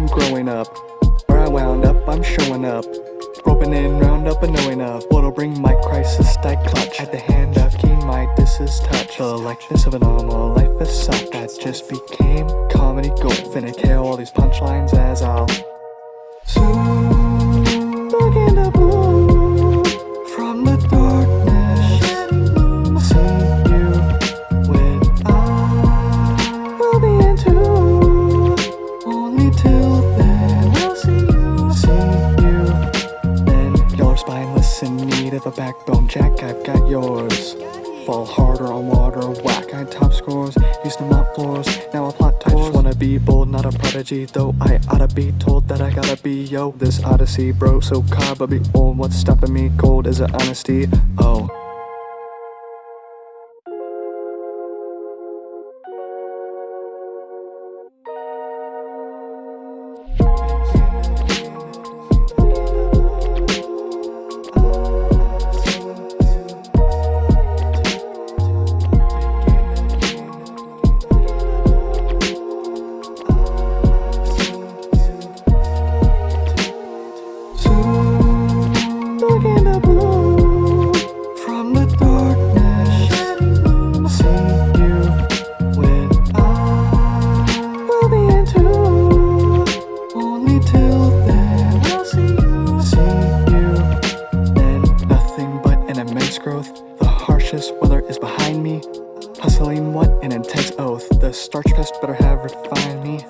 I'm growing up. Where I wound up, I'm showing up. Roping in, round up, and knowing of what'll bring my crisis I clutch. At the hand of keen Midas's touch. The likeness of a normal life as such that just became comedy gold. Finna kill all these punchlines as I'll soon begin to bloom from the darkness. See you when I will be into. Only till then we'll see you. Then you're spineless in need of a backbone, Jack. I've got yours. Fall harder on water, whack. I top scores, used to mop floors. Now I plot types. I just wanna be bold, not a prodigy. Though I oughta be told that I gotta be yo. This odyssey, bro, so car, but be old. What's stopping me cold is it honesty? Oh. Begin to bloom from the darkness. See you when I will be into. Only till then we'll see you. Then nothing but an immense growth. The harshest weather is behind me. Hustling what an intense oath. The starch pest better have refined me.